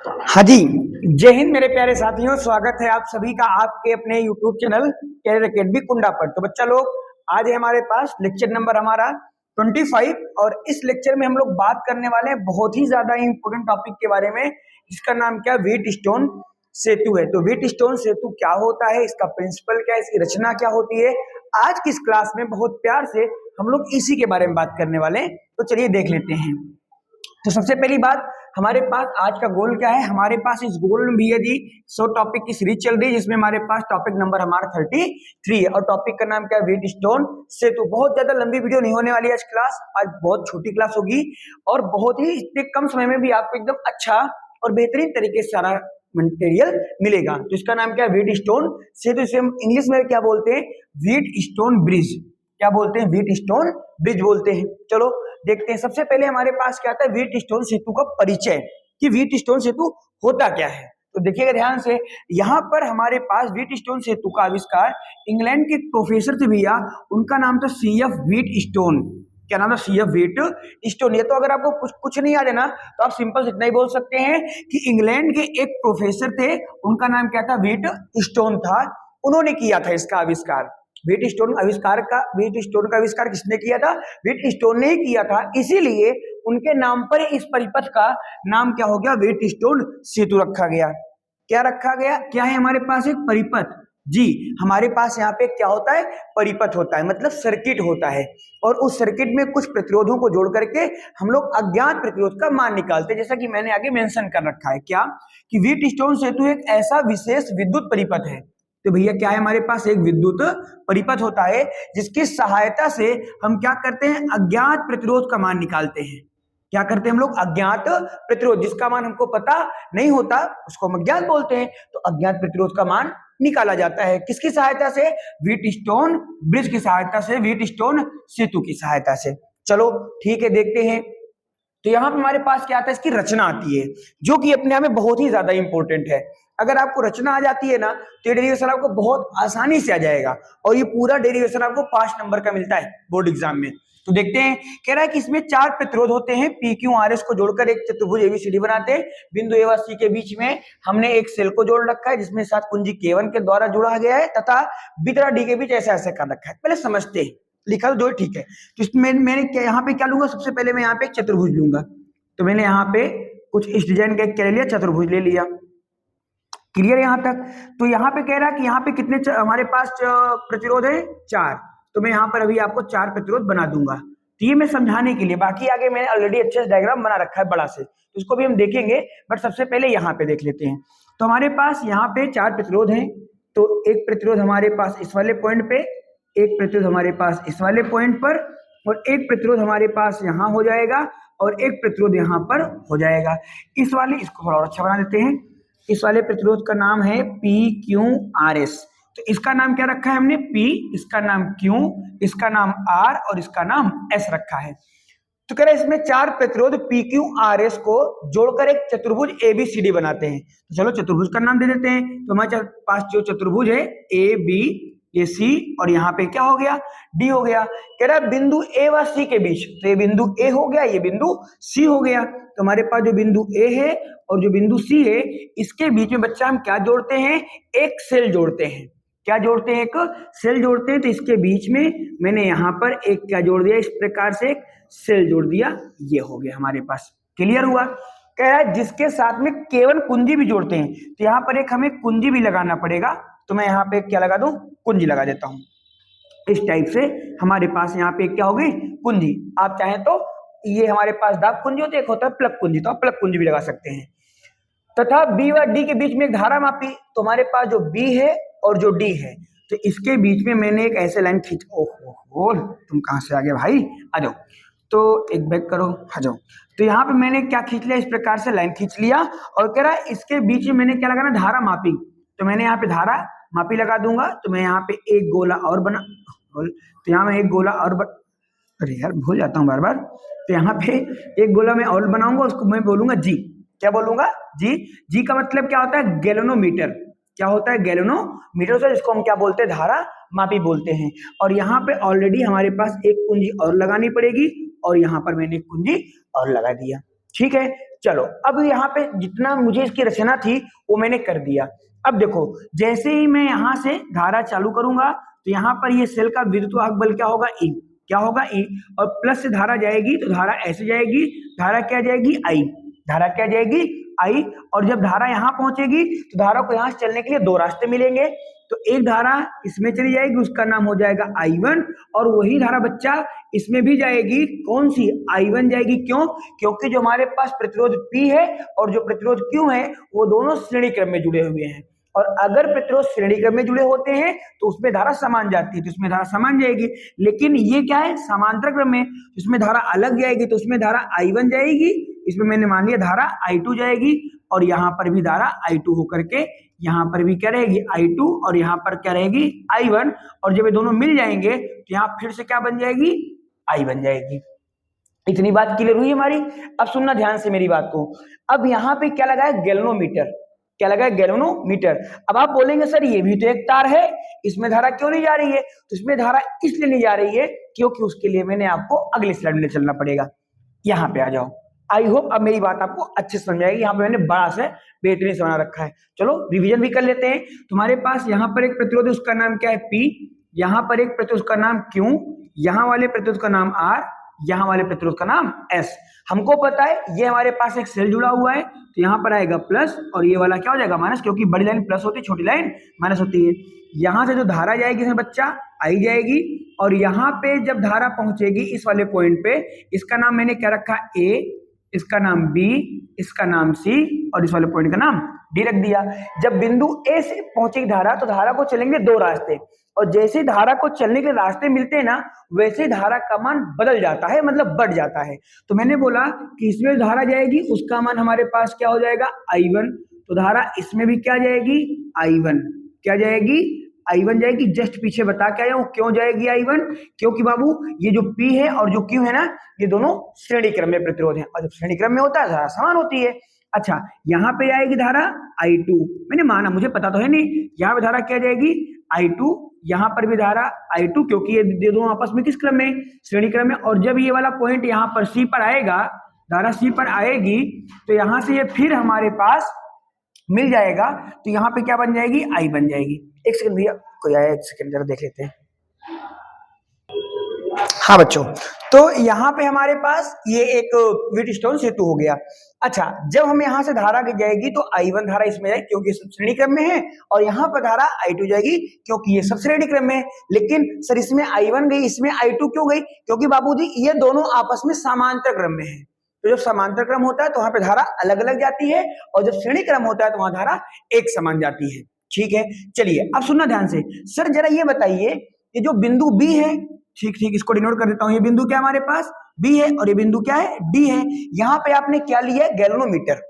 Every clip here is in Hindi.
हाँ जी, जय हिंद मेरे प्यारे साथियों। स्वागत है आप सभी का आपके अपने YouTube चैनल कैरियर अकेडमी कुंडा पर। तो बच्चा लोग, आज है हमारे पास लेक्चर नंबर हमारा 25 और इस लेक्चर में हम लोग बात करने वाले हैं बहुत ही ज्यादा इंपॉर्टेंट टॉपिक के बारे में, जिसका नाम क्या, व्हीटस्टोन सेतु है। तो व्हीटस्टोन सेतु क्या होता है, इसका प्रिंसिपल क्या है, इसकी रचना क्या होती है, आज की इस क्लास में बहुत प्यार से हम लोग इसी के बारे में बात करने वाले हैं। तो चलिए देख लेते हैं। तो सबसे पहली बात, हमारे पास आज का गोल क्या है। हमारे पास इस गोल में भी है जी 100 टॉपिक की सीरीज चल रही है, जिसमें हमारे पास टॉपिक नंबर हमारा 33 है और टॉपिक का नाम क्या है, व्हीटस्टोन सेतु। बहुत ज्यादा लंबी वीडियो नहीं होने वाली आज क्लास, आज बहुत छोटी क्लास होगी और बहुत ही इतने कम समय में भी आपको एकदम अच्छा और बेहतरीन तरीके से सारा मटेरियल मिलेगा। तो इसका नाम क्या है, व्हीटस्टोन सेतु। इसे हम इंग्लिश में क्या बोलते हैं, व्हीटस्टोन ब्रिज। क्या बोलते हैं, व्हीटस्टोन ब्रिज बोलते हैं। चलो देखते हैं। सबसे पहले हमारे पास क्या आता है, व्हीटस्टोन सेतु का परिचय, कि व्हीटस्टोन सेतु होता क्या है। तो देखिएगा ध्यान से, यहाँ पर हमारे पास व्हीटस्टोन सेतु का आविष्कार इंग्लैंड के एक प्रोफेसर थे भैया, उनका नाम था CF व्हीटस्टोन। क्या नाम था, CF व्हीटस्टोन। ये तो अगर आपको कुछ नहीं याद है ना, तो आप सिंपल इतना ही बोल सकते हैं कि इंग्लैंड के एक प्रोफेसर थे, उनका नाम क्या था, व्हीटस्टोन था। उन्होंने किया था इसका आविष्कार। व्हीटस्टोन का आविष्कार किसने किया था, व्हीटस्टोन ने ही किया था। इसीलिए उनके नाम पर इस परिपथ का नाम क्या हो गया, व्हीटस्टोन सेतु रखा गया। क्या रखा गया, क्या है हमारे पास, एक परिपथ। जी, हमारे पास यहाँ पे क्या होता है, परिपथ होता है, मतलब सर्किट होता है। और उस सर्किट में कुछ प्रतिरोधों को जोड़ करके हम लोग अज्ञात प्रतिरोध का मान निकालते हैं। जैसा कि मैंने आगे मेंशन कर रखा है, क्या कि व्हीटस्टोन सेतु एक ऐसा विशेष विद्युत परिपथ है। तो भैया क्या है, हमारे पास एक विद्युत परिपथ होता है, जिसकी सहायता से हम क्या करते हैं, अज्ञात प्रतिरोध का मान निकालते हैं। क्या करते हैं हम लोग, अज्ञात प्रतिरोध, जिसका मान हमको पता नहीं होता उसको हम अज्ञात बोलते हैं। तो अज्ञात प्रतिरोध का मान निकाला जाता है किसकी सहायता से, व्हीटस्टोन ब्रिज की सहायता से, व्हीटस्टोन सेतु की सहायता से। चलो ठीक है, देखते हैं। तो यहाँ पे हमारे पास क्या आता है, इसकी रचना आती है, जो कि अपने आप में बहुत ही ज्यादा इंपॉर्टेंट है। अगर आपको रचना आ जाती है ना, तो ये डेरिवेशन आपको बहुत आसानी से आ जाएगा और ये पूरा डेरिवेशन आपको 5 नंबर का मिलता है बोर्ड एग्जाम में। तो देखते हैं, कह रहा है कि इसमें 4 प्रतिरोध होते हैं, PQRS को जोड़कर एक चतुर्भुज ABCD बनाते हैं। बिंदु A व C के बीच में हमने एक सेल को जोड़ रखा है, जिसमें साथ कुंजी K1 के द्वारा जुड़ा गया है, तथा B तथा D के बीच ऐसा ऐसा कर रखा है। पहले समझते हैं, लिखा तो जो ठीक है। तो इसमें मैंने क्या यहाँ पे क्या लूंगा, सबसे पहले मैं यहाँ पे एक चतुर्भुज लूंगा। तो मैंने यहाँ पे कुछ इस डिजाइन का क्या ले लिया, चतुर्भुज ले लिया। क्लियर यहाँ तक। तो यहाँ पे कह रहा है कि यहाँ पे कितने हमारे पास प्रतिरोध है, 4। तो मैं यहाँ पर अभी आपको 4 प्रतिरोध बना दूंगा। तो ये मैं समझाने के लिए, बाकी आगे मैंने ऑलरेडी अच्छे से डायग्राम बना रखा है बड़ा से, तो इसको भी हम देखेंगे, बट सबसे पहले यहाँ पे देख लेते हैं। तो हमारे पास यहाँ पे 4 प्रतिरोध हैं। तो एक प्रतिरोध हमारे पास इस वाले पॉइंट पे, एक प्रतिरोध हमारे पास इस वाले पॉइंट पर, और एक प्रतिरोध हमारे पास यहाँ हो जाएगा, और एक प्रतिरोध यहाँ पर हो जाएगा। इस वाले, इसको थोड़ा और अच्छा बना देते हैं। इस वाले प्रतिरोध का नाम है PQRS। तो इसका नाम क्या रखा है हमने, P, इसका नाम Q, इसका नाम R और इसका नाम S रखा है। तो कह रहे इसमें 4 प्रतिरोध PQRS को जोड़कर एक चतुर्भुज ABCD बनाते हैं। तो चलो चतुर्भुज का नाम दे देते हैं। तो हमारे पास जो चतुर्भुज है AB, ये C और यहाँ पे क्या हो गया, D हो गया। कह रहा है बिंदु A व C के बीच, तो ये बिंदु A हो गया, ये बिंदु C हो गया। तो हमारे पास जो बिंदु A है और जो बिंदु C है, इसके बीच में बच्चा हम क्या जोड़ते हैं, एक सेल जोड़ते हैं। क्या जोड़ते हैं, एक सेल जोड़ते हैं। तो इसके बीच में मैंने यहाँ पर एक क्या जोड़ दिया, इस प्रकार से एक सेल जोड़ दिया, ये हो गया हमारे पास। क्लियर हुआ। कह रहा है जिसके साथ में केवल कुंजी भी जोड़ते हैं। तो यहाँ पर एक हमें कुंजी भी लगाना पड़ेगा। तो मैं यहाँ पे क्या लगा दूं, कुंजी लगा देता हूं। इस टाइप से हमारे पास यहाँ पे क्या होगी, कुंजी। आप चाहें तो ये हमारे पास दाब कुंजी होती है, एक होता है प्लग कुंजी, तो आप प्लग कुंजी भी लगा सकते हैं। तथा B व D के बीच में एक धारा मापी। तो हमारे पास जो B है और जो D है, तो इसके बीच में मैंने एक ऐसे लाइन खींच, ओहो तुम कहां से आ गए भाई, आ जाओ। तो एक बैक करो, आ जाओ। तो यहाँ पे मैंने क्या खींच लिया, इस प्रकार से लाइन खींच लिया, और कह रहा है इसके बीच में मैंने क्या लगाना, धारा मापी। तो मैंने यहाँ पे धारा मापी लगा दूंगा। तो मैं यहाँ पे एक गोला और बना, तो यहाँ मैं एक गोला और अरे यार भूल जाता हूँ बार बार। तो यहाँ पे एक गोला मैं और बनाऊंगा, उसको मैं बोलूंगा G। क्या बोलूंगा, G का मतलब क्या होता है, गैलोनोमीटर। क्या होता है, गैलोनोमीटर से, जिसको हम क्या बोलते हैं, धारा मापी बोलते हैं। और यहाँ पे ऑलरेडी हमारे पास एक कुंजी और लगानी पड़ेगी, और यहाँ पर मैंने एक कुंजी और लगा दिया। ठीक है, चलो अब यहाँ पे जितना मुझे इसकी रचना थी वो मैंने कर दिया। अब देखो जैसे ही मैं यहाँ से धारा चालू करूंगा तो यहाँ पर ये सेल का विद्युत वाहक बल क्या होगा, ई। क्या होगा, ई। और प्लस से धारा जाएगी तो धारा ऐसे जाएगी, धारा क्या जाएगी, आई। धारा क्या जाएगी, आई। और जब धारा यहाँ पहुंचेगी तो धारा को यहाँ से चलने के लिए दो रास्ते मिलेंगे। तो एक धारा इसमें चली जाएगी, उसका नाम हो जाएगा I1, और वही धारा बच्चा इसमें भी जाएगी, कौन सी, I1 जाएगी। क्यों, क्योंकि जो हमारे पास प्रतिरोध P है और जो प्रतिरोध Q है वो दोनों श्रेणी क्रम में जुड़े हुए हैं, और अगर प्रतिरोध श्रेणी क्रम में जुड़े होते हैं तो उसमें धारा समान जाती है, तो उसमें धारा समान जाएगी। लेकिन ये क्या है, समांतर क्रम में, इसमें धारा अलग जाएगी, तो उसमें धारा I1 जाएगी, इसमें मैंने मान लिया धारा I2 जाएगी, और यहाँ पर भी धारा I2 होकर के यहाँ पर भी क्या रहेगी, I2, और यहाँ पर क्या रहेगी, I1। और जब ये दोनों मिल जाएंगे तो यहाँ फिर से क्या बन जाएगी, I बन जाएगी। इतनी बात क्लियर हुई हमारी। अब सुनना ध्यान से मेरी बात को। अब यहाँ पे क्या लगा है, गैल्वेनोमीटर। क्या लगा है, गैल्वेनोमीटर। अब आप बोलेंगे सर ये भी तो एक तार है, इसमें धारा क्यों नहीं जा रही है? तो इसमें धारा इसलिए नहीं जा रही है क्योंकि उसके लिए मैंने आपको अगली स्लाइड में चलना पड़ेगा। यहाँ पे आ जाओ। आई होप अब मेरी बात आपको अच्छे से समझ आएगी। यहाँ पे मैंने बड़ा से बेहतरीन से बना रखा है। चलो रिवीजन भी कर लेते हैं। तुम्हारे पास यहाँ पर एक प्रतिरोध है, उसका नाम क्या है, P। यहाँ पर एक प्रतिरोध का नाम Q, यहाँ वाले प्रतिरोध का नाम R, यहाँ वाले प्रतिरोध का नाम S। हमको पता है ये हमारे पास एक सेल जुड़ा हुआ है, तो यहाँ पर आएगा प्लस और ये वाला क्या हो जाएगा माइनस, क्योंकि बड़ी लाइन प्लस होती है, छोटी लाइन माइनस होती है। यहाँ से जो धारा जाएगी इसमें बच्चा आई जाएगी, और यहाँ पे जब धारा पहुंचेगी इस वाले पॉइंट पे, इसका नाम मैंने क्या रखा, A, इसका नाम B, इसका नाम C, और इस वाले पॉइंट का नाम D रख दिया। जब बिंदु A से पहुंचेगी धारा तो धारा को चलेंगे दो रास्ते, और जैसे धारा को चलने के रास्ते मिलते हैं ना, वैसे धारा का मान बदल जाता है, मतलब बढ़ जाता है। तो मैंने बोला कि इसमें धारा जाएगी उसका मान हमारे पास क्या हो जाएगा, I1। तो धारा इसमें भी क्या जाएगी, I1। क्या जाएगी, I1 जाएगी। जस्ट पीछे बता के आया हूं क्यों जाएगी I1, क्योंकि बाबू ये जो P है और जो Q है ना, ये दोनों श्रेणी क्रम में प्रतिरोध है, और जब श्रेणी क्रम में होता है धारा समान होती है। अच्छा, यहाँ पे जाएगी धारा I2, मैंने माना, मुझे पता तो है नहीं, यहाँ पे धारा क्या जाएगी, I2। यहाँ पर भी धारा I2, क्योंकि ये दोनों आपस में किस क्रम में, श्रेणी क्रम में। और जब ये वाला पॉइंट यहाँ पर C पर आएगा, धारा C पर आएगी, तो यहाँ से ये फिर हमारे पास मिल जाएगा, तो यहाँ पे क्या बन जाएगी, I बन जाएगी। एक सेकंड भैया, कोई आया, एक सेकंड जरा देख लेते हैं। हाँ बच्चों, तो यहाँ पे हमारे पास ये एक व्हीटस्टोन सेतु हो गया। अच्छा, जब हम यहाँ से धारा जाएगी तो I1 धारा इसमें जाएगी क्योंकि सब श्रेणी क्रम में है, और यहाँ पर धारा I2 जाएगी क्योंकि ये सब श्रेणी क्रम में है। लेकिन सर इसमें I1 गई, इसमें I2 क्यों गई? क्योंकि बाबूजी ये दोनों आपस में समांतर क्रम में है। तो जब समांतर क्रम होता है तो वहां पे धारा अलग अलग जाती है, और जब श्रेणी क्रम होता है तो वहां धारा एक समान जाती है। ठीक है, चलिए अब सुनना ध्यान से। सर जरा ये बताइए, ये जो बिंदु B है, ठीक ठीक इसको डिनोट कर देता हूं, ये बिंदु क्या हमारे पास, B है, और ये बिंदु क्या है, D है। यहाँ पे आपने क्या लिया है, गैल्वेनोमीटर।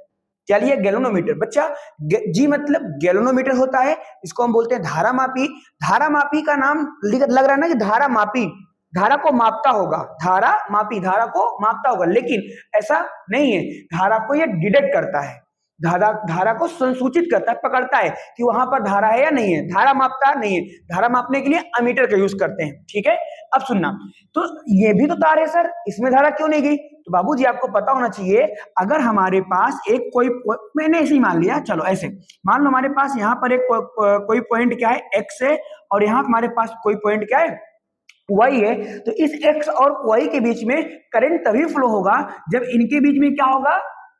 क्या लिया, गैल्वेनोमीटर। बच्चा जी मतलब गैल्वेनोमीटर होता है, इसको हम बोलते हैं धारा मापी। धारा मापी का नाम लग रहा है ना कि धारा मापी, धारा को मापता होगा, धारा मापी, धारा को मापता होगा, लेकिन ऐसा नहीं है। धारा को ये डिटेक्ट करता है, धारा को संसूचित करता है, पकड़ता है कि वहां पर धारा है या नहीं है। धारा मापता नहीं है, धारा मापने के लिए अमीटर का यूज करते हैं। ठीक है, अब सुनना, तो ये भी तो तार है सर, इसमें धारा क्यों नहीं गई? तो बाबूजी आपको पता होना चाहिए, अगर हमारे पास एक कोई, मैंने ऐसे ही मान लिया, चलो ऐसे मान लो हमारे पास यहाँ पर एक कोई पॉइंट क्या है, X है, और यहाँ हमारे पास कोई पॉइंट क्या है, Y है। तो इस X और Y के बीच में करंट तभी फ्लो होगा जब इनके बीच में क्या होगा,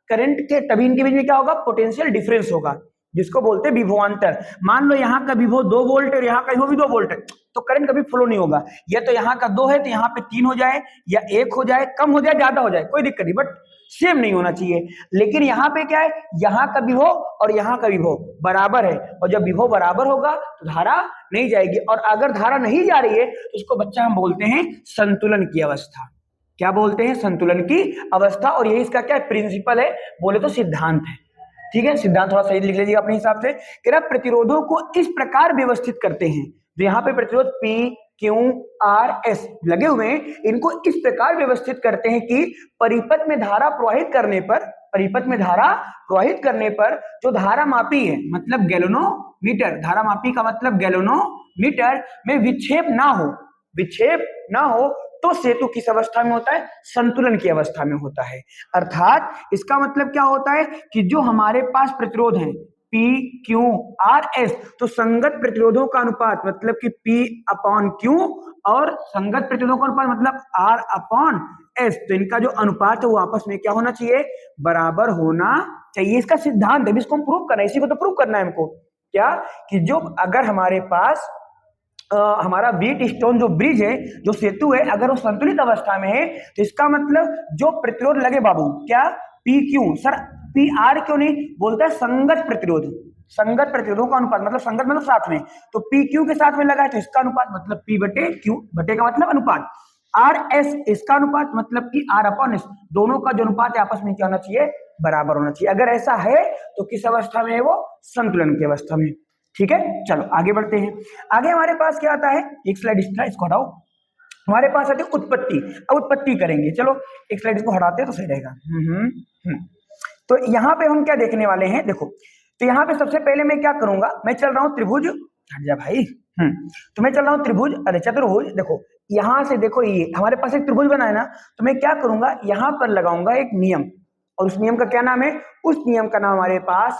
करंट के तभी इनके बीच में क्या होगा, पोटेंशियल डिफरेंस होगा, जिसको बोलते हैं विभवांतर। मान लो यहाँ का विभव 2 वोल्ट और यहाँ का विभव भी 2 वोल्ट है, तो करंट कभी फ्लो नहीं होगा। या तो यहाँ का 2 है तो यहाँ पे 3 हो जाए, या 1 हो जाए, कम हो जाए, ज्यादा हो जाए, कोई दिक्कत नहीं, बट सेम नहीं होना चाहिए। लेकिन यहाँ पे क्या है, यहाँ का विभव और यहाँ का विभव बराबर है, और जब विभव बराबर होगा तो धारा नहीं जाएगी। और अगर धारा नहीं जा रही है तो उसको बच्चा हम बोलते हैं संतुलन की अवस्था। क्या बोलते हैं, संतुलन की अवस्था। और यही इसका क्या प्रिंसिपल है, बोले तो सिद्धांत है। ठीक है, सिद्धांत थोड़ा सही लिख लीजिएगा अपने हिसाब से। कि प्रतिरोधों को इस प्रकार व्यवस्थित करते हैं, तो यहाँ पे प्रतिरोध P, Q, R, S लगे हुए हैं, इनको इस प्रकार व्यवस्थित करते हैं कि परिपथ में धारा प्रवाहित करने पर, परिपथ में धारा प्रवाहित करने पर जो धारा मापी है, मतलब गैल्वेनोमीटर, धारा मापी का मतलब गैल्वेनोमीटर में विक्षेप ना हो, विक्षेप ना हो, तो सेतु किस अवस्था में होता है? संतुलन की अवस्था में होता है। अर्थात इसका मतलब क्या होता है कि जो हमारे पास प्रतिरोध है P Q R S, तो संगत प्रतिरोधों का अनुपात मतलब कि P अपॉन Q और संगत प्रतिरोधों का अनुपात मतलब R अपॉन S, तो इनका जो अनुपात है वो आपस में क्या होना चाहिए? बराबर होना चाहिए। इसका सिद्धांत है, इसको हम प्रूव करना है, इसी को तो प्रूव करना है हमको। क्या कि जो अगर हमारे पास हमारा व्हीट स्टोन जो ब्रिज है, जो सेतु है, अगर वो संतुलित अवस्था में है तो इसका मतलब जो प्रतिरोध लगे बाबू, क्या P Q, sir P R क्यों नहीं बोलता है? संगत प्रतिरोध, संगत प्रतिरोधों का अनुपात मतलब संगत मतलब साथ में, तो पी क्यू के साथ में लगा है तो इसका अनुपात मतलब पी बटे क्यू, बटे का मतलब अनुपात, आर एस इसका अनुपात मतलब कि आर अपॉन एस, दोनों का जो अनुपात है आपस में क्या होना चाहिए? बराबर होना चाहिए। अगर ऐसा है तो किस अवस्था में है वो? संतुलन की अवस्था में। ठीक है, चलो आगे बढ़ते हैं। आगे हमारे पास क्या आता है? एक स्लाइड इसको हटाओ। हमारे पास आती है उत्पत्ति। अब उत्पत्ति करेंगे, चलो एक स्लाइड इसको हटाते हैं तो सही रहेगा। तो यहाँ पे हम क्या देखने वाले हैं? देखो, तो यहाँ पे सबसे पहले मैं क्या करूंगा, मैं चल रहा हूँ त्रिभुज, हट जा भाई। तो मैं चल रहा हूँ त्रिभुज, अरे चतुर्भुज। देखो यहां से, देखो ये हमारे पास एक त्रिभुज बना है ना, तो मैं क्या करूंगा, यहां पर लगाऊंगा एक नियम, और उस नियम का क्या नाम है? उस नियम का नाम हमारे पास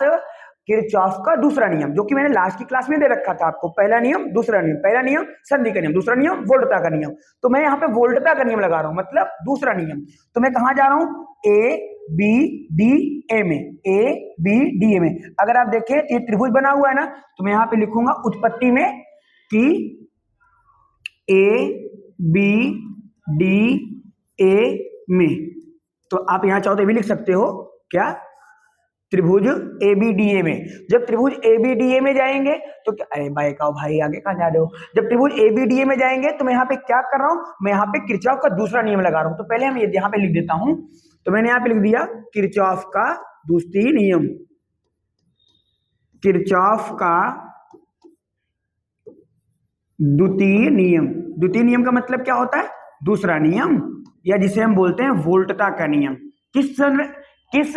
किरचॉफ का दूसरा नियम, जो कि मैंने लास्ट की क्लास में दे रखा था आपको। पहला नियम, दूसरा नियम, पहला नियम संधि का नियम, दूसरा नियम वोल्टता का नियम। तो मैं यहाँ पे वोल्टता का नियम लगा रहा हूं, मतलब दूसरा नियम। तो मैं कहां जा रहा हूं? ए बी डी ए में, ए बी डी ए में। अगर आप देखें तो ये त्रिभुज बना हुआ है ना, तो मैं यहाँ पे लिखूंगा उत्पत्ति में कि ए बी डी ए में। तो आप यहां चाहो तो भी लिख सकते हो, क्या? त्रिभुज एबीडीए में। जब त्रिभुज एबीडीए में जाएंगे तो क्या, अरे भाई का भाई आगे कहां जा रहे हो? जब त्रिभुज एबीडीए में जाएंगे तो मैं यहाँ पे क्या कर रहा हूं? मैं यहाँ पे किरचॉफ का दूसरा नियम लगा रहा हूं। तो पहले हम ये यहाँ पे लिख देता हूं, तो मैंने यहाँ पे लिख दिया किरचॉफ का द्वितीय नियम, किरचॉफ का द्वितीय नियम। द्वितीय नियम का मतलब क्या होता है? दूसरा नियम, या जिसे हम बोलते हैं वोल्टता का नियम। किस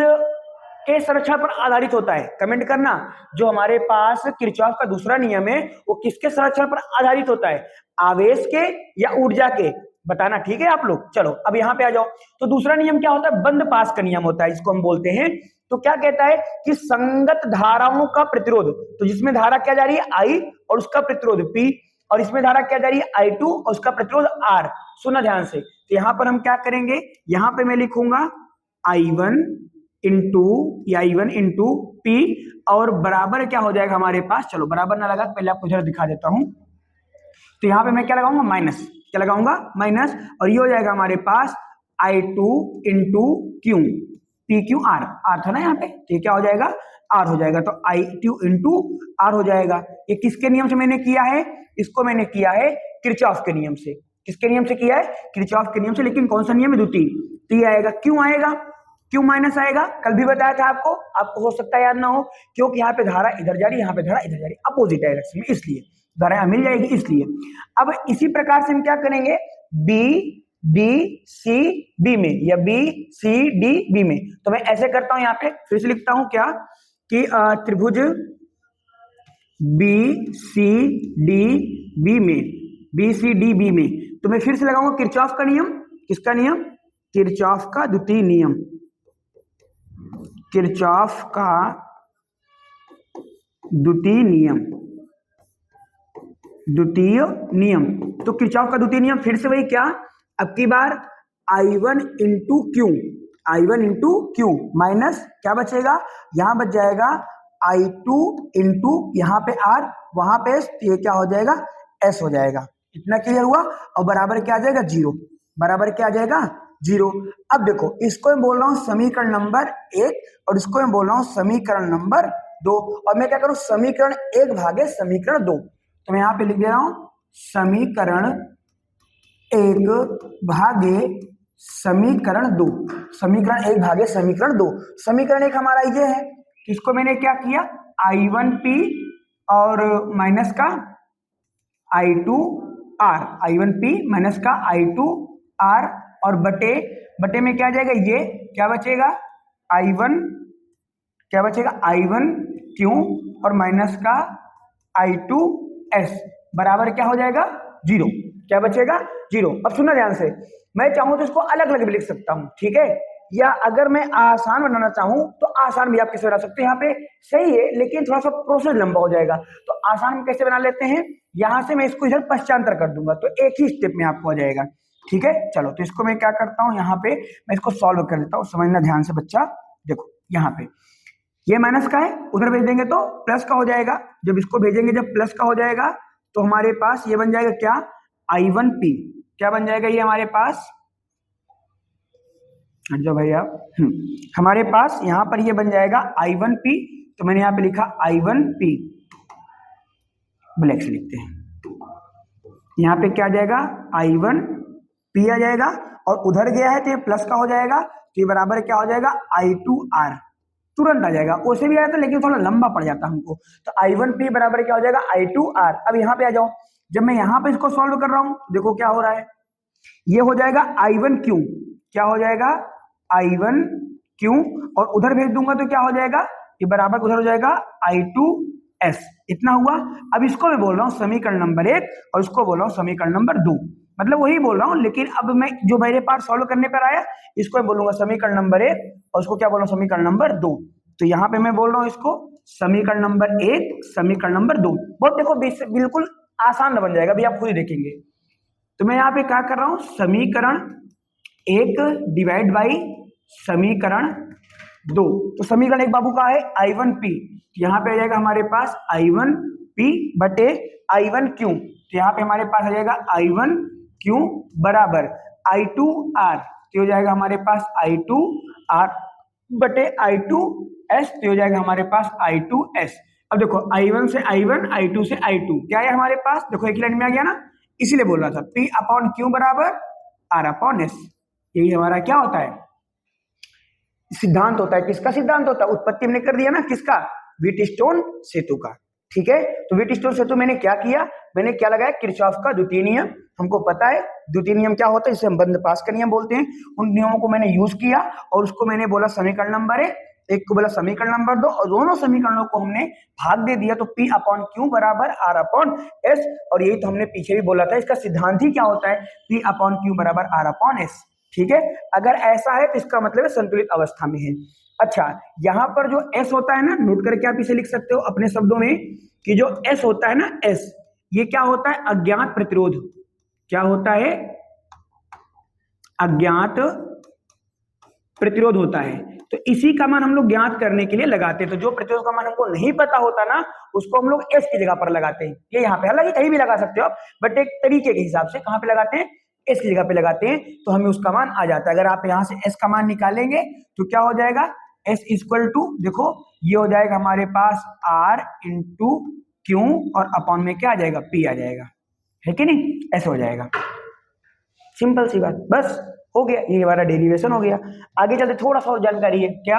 के संरक्षण पर आधारित होता है? कमेंट करना। जो हमारे पास किरचॉफ का दूसरा नियम है वो किसके संरक्षण पर आधारित होता है? आवेश के या ऊर्जा के? बताना, ठीक है आप लोग। चलो अब यहाँ पे आ जाओ। तो दूसरा नियम क्या होता है? बंद पास का नियम होता है, जिसको हम बोलते हैं। तो क्या कहता है कि संगत धाराओं का प्रतिरोध, तो जिसमें धारा क्या जा रही है? आई, और उसका प्रतिरोध P, और इसमें धारा क्या जा रही है? I2 और उसका प्रतिरोध R। सुना ध्यान से। तो यहाँ पर हम क्या करेंगे? यहाँ पे मैं लिखूंगा I1 इंटू P, और बराबर क्या हो जाएगा हमारे पास? चलो बराबर ना लगा, पहले आपको जरा दिखा देता हूं। तो यहाँ पे मैं क्या लगाऊंगा? माइनस। क्या लगाऊंगा? माइनस। और ये हो जाएगा हमारे पास I2 into Q, P Q R, R था ना यहाँ पे, तो ये क्या हो जाएगा? आर हो जाएगा। तो I2 इंटू आर हो जाएगा। ये किसके नियम से मैंने किया है? इसको मैंने किया है किरचॉफ के नियम से। किसके नियम से किया है? किरचॉफ के नियम से। लेकिन कौन सा नियम है? द्वितीय। तो ये आएगा, क्यों आएगा? क्यों माइनस आएगा? कल भी बताया था आपको हो सकता है याद ना हो, क्योंकि यहाँ पे धारा इधर जा रही है, यहाँ पे धारा इधर जा रही है, अपोजिट डायरेक्शन में, इसलिए धारा मिल जाएगी इसलिए। अब इसी प्रकार से हम क्या करेंगे? बी डी सी बी में, या बी सी डी बी में। तो मैं ऐसे करता हूं, यहाँ पे फिर से लिखता हूं क्या कि त्रिभुज बी सी डी बी में, बी सी डी बी में, तो मैं फिर से लगाऊंगा किरचॉफ का नियम। किसका नियम? किरचॉफ का द्वितीय नियम, किरचॉफ का द्वितीय नियम, द्वितीय नियम। तो किरचॉफ का द्वितीय नियम फिर से वही, क्या? अब की बार I1 into Q, I1 into Q minus क्या बचेगा? यहां बच जाएगा I2 इंटू यहाँ पे R, वहां पे S, ये क्या हो जाएगा? S हो जाएगा। इतना क्लियर हुआ? और बराबर क्या आ जाएगा? 0। बराबर क्या आ जाएगा? 0। अब देखो, इसको मैं बोल रहा हूं समीकरण नंबर 1, और इसको मैं बोल रहा हूं समीकरण नंबर 2, और मैं क्या करूं? समीकरण 1 भागे समीकरण 2। तो मैं यहां पे लिख दे रहा हूं समीकरण 1 भागे समीकरण 2, समीकरण 1 भागे समीकरण 2। समीकरण 1 हमारा ये है, इसको मैंने क्या किया? I1P और माइनस का I2R, I1P माइनस का I2R, और बटे में क्या जाएगा? ये क्या बचेगा? I1, क्या बचेगा? I1Q और माइनस का I2S, बराबर क्या हो जाएगा? जीरो। क्या बचेगा? जीरो। अब सुनना ध्यान से, मैं चाहूं तो इसको अलग अलग भी लिख सकता हूं, ठीक है, या अगर मैं आसान बनाना चाहूं तो आसान भी आप कैसे बना सकते हैं, यहाँ पे सही है लेकिन थोड़ा सा प्रोसेस लंबा हो जाएगा, तो आसान में कैसे बना लेते हैं, यहां से मैं इसको इधर पश्चांतर कर दूंगा तो एक ही स्टेप में आपको हो जाएगा, ठीक है। चलो तो इसको मैं क्या करता हूं, यहाँ पे मैं इसको सॉल्व कर देता हूं, समझना ध्यान से बच्चा। देखो यहाँ पे ये माइनस का है, उधर भेज देंगे तो प्लस का हो जाएगा, जब इसको भेजेंगे जब प्लस का हो जाएगा तो हमारे पास ये बन जाएगा क्या, I1P। क्या बन जाएगा ये हमारे पास, हट जाओ भाई आप, हमारे पास यहां पर ये बन जाएगा I1P, तो मैंने यहां पे लिखा I1P, ब्लैक से लिखते हैं, यहाँ पे क्या आ जाएगा, I1P आ जाएगा, और उधर गया है तो ये प्लस का हो जाएगा, तो ये बराबर क्या हो जाएगा, I2R, तुरंत आ जाएगा, उसे भी आया था लेकिन थोड़ा लंबा पड़ जाता हमको, तो I1P बराबर क्या हो जाएगा, I2R। अब यहाँ पे आ जाओ, जब मैं यहाँ पे इसको सॉल्व कर रहा हूं देखो क्या हो रहा है, ये हो जाएगा I1Q, क्या हो जाएगा, I1Q, और उधर भेज दूंगा तो क्या हो जाएगा, ये बराबर उधर हो जाएगा I2S, इतना हुआ। अब इसको मैं बोल रहा हूँ समीकरण नंबर 1 और इसको बोल रहा हूँ समीकरण नंबर 2, मतलब वही बोल रहा हूँ, लेकिन अब मैं जो मेरे पास सॉल्व करने पर आया इसको मैं बोलूंगा समीकरण नंबर 1 और उसको क्या बोल रहा हूँ, समीकरण नंबर 2। तो यहाँ पे मैं बोल रहा हूँ इसको समीकरण नंबर 1, समीकरण नंबर 2, बहुत देखो बिल्कुल आसान बन जाएगा, अभी आप खुद ही देखेंगे। तो मैं यहाँ पे क्या कर रहा हूँ, समीकरण 1 डिवाइड बाई समीकरण 2, तो समीकरण 1 बाबू का है I1P, यहाँ पे आ जाएगा हमारे पास I1P बटे I1Q, तो यहाँ पे हमारे पास आ जाएगा I1Q बराबर I2R, तो हो जाएगा हमारे पास I2R बटे I2S, तो हो जाएगा हमारे पास I2S। अब देखो I1 से I1, I2 से I2, क्या है हमारे पास, देखो एक लाइन में आ गया ना, इसीलिए बोल रहा था P अपॉन Q बराबर R अपॉन S, यही हमारा क्या होता है, सिद्धांत होता है। किसका सिद्धांत होता है, उत्पत्ति हमने कर दिया ना, किसका, व्हीटस्टोन सेतु का, ठीक है। तो व्हीटस्टोन सेतु मैंने क्या किया, मैंने क्या लगाया, किरचॉफ का द्वितीय नियम, हमको पता है द्वितीय नियम क्या होता है, इसे हम बंद पास का नियम बोलते हैं, उन नियमों को मैंने यूज किया और उसको मैंने बोला समीकरण नंबर 1, एक को बोला समीकरण नंबर 2, और दोनों समीकरणों को हमने भाग दे दिया, तो P अपॉन Q बराबर R अपॉन S, और यही तो हमने पीछे भी बोला था, इसका सिद्धांत ही क्या होता है, P अपॉन Q बराबर R अपॉन S, ठीक है। अगर ऐसा है तो इसका मतलब है संतुलित अवस्था में है। अच्छा, यहां पर जो S होता है ना, नोट करके आप इसे लिख सकते हो अपने शब्दों में कि जो S होता है ना, S, ये क्या होता है, अज्ञात प्रतिरोध, क्या होता है, अज्ञात प्रतिरोध होता है, तो इसी का मान हम लोग ज्ञात करने के लिए लगाते हैं, तो जो प्रतिरोध का मान हमको नहीं पता होता ना उसको हम लोग S की जगह पर लगाते हैं, ये यहाँ पे, हालांकि कहीं भी लगा सकते हो आप, बट एक तरीके के हिसाब से कहां पे लगाते हैं, S की जगह पे लगाते हैं, तो हमें उसका मान आ जाता है। अगर आप यहां से S का मान निकालेंगे तो क्या हो जाएगा, S इक्वल टू, देखो ये हो जाएगा हमारे पास R इंटू Q, और अपॉन में क्या आ जाएगा, P आ जाएगा, है कि नहीं, ऐसे हो जाएगा, सिंपल सी बात, बस हो गया, ये हमारा डेरिवेशन हो गया। आगे चलते थोड़ा सा और जानकारी है, क्या,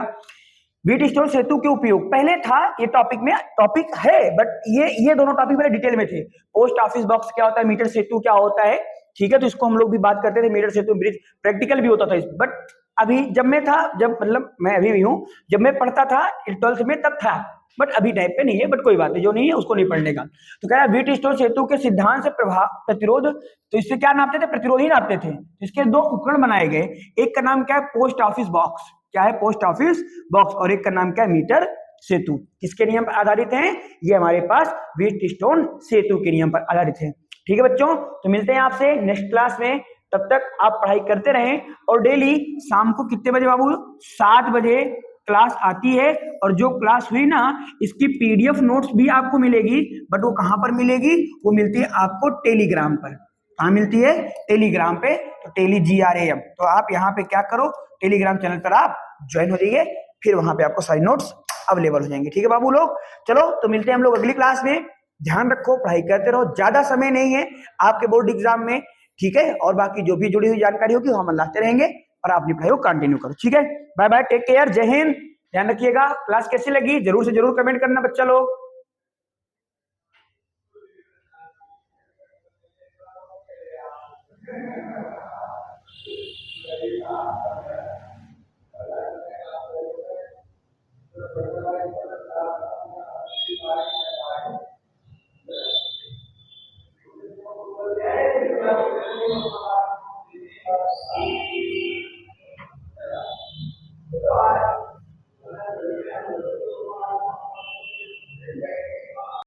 व्हीटस्टोन सेतु के उपयोग पहले था, ये टॉपिक में टॉपिक है, बट ये दोनों टॉपिक मेरे डिटेल में थे, पोस्ट ऑफिस बॉक्स क्या होता है, मीटर सेतु क्या होता है, ठीक है, तो इसको हम लोग भी बात करते थे, मीटर सेतु ब्रिज प्रैक्टिकल भी होता था इस, बट अभी जब मैं था, जब मतलब मैं अभी भी हूँ, जब मैं पढ़ता था 12th में तब था, बट अभी टाइप पे नहीं है, बट कोई बात नहीं, जो नहीं है उसको नहीं पढ़ने का। तो कह रहा है व्हीटस्टोन सेतु के सिद्धांत से प्रभाव प्रतिरोध, तो इससे क्या नापते थे, प्रतिरोध ही नापते थे, इसके दो उपकरण बनाए गए, एक का नाम क्या है, पोस्ट ऑफिस बॉक्स, क्या है, पोस्ट ऑफिस बॉक्स, और एक का नाम क्या है, मीटर सेतु, किसके नियम पर आधारित है, ये हमारे पास व्हीटस्टोन सेतु के नियम पर आधारित है, ठीक है बच्चों। तो मिलते हैं आपसे नेक्स्ट क्लास में, तब तक आप पढ़ाई करते रहें, और डेली शाम को कितने बजे बाबू, 7 बजे क्लास आती है, और जो क्लास हुई ना इसकी पीडीएफ नोट्स भी आपको मिलेगी, बट वो कहां पर मिलेगी, वो मिलती है आपको टेलीग्राम पर, कहां मिलती है, टेलीग्राम पे, तो टेली GRAM, तो आप यहाँ पे क्या करो, टेलीग्राम चैनल पर आप ज्वाइन हो जाइए, फिर वहां पे आपको सारी नोट्स अवेलेबल हो जाएंगे, ठीक है बाबू लोग। चलो तो मिलते हैं हम लोग अगली क्लास में, ध्यान रखो, पढ़ाई करते रहो, ज्यादा समय नहीं है आपके बोर्ड एग्जाम में, ठीक है, और बाकी जो भी जुड़ी हुई जानकारी होगी वो हम लाते रहेंगे, और आप अपनी पढ़ाई को कंटिन्यू करो, ठीक है, बाय बाय, टेक केयर, जय हिंद, ध्यान रखिएगा। क्लास कैसी लगी जरूर से जरूर कमेंट करना बच्चा लोग।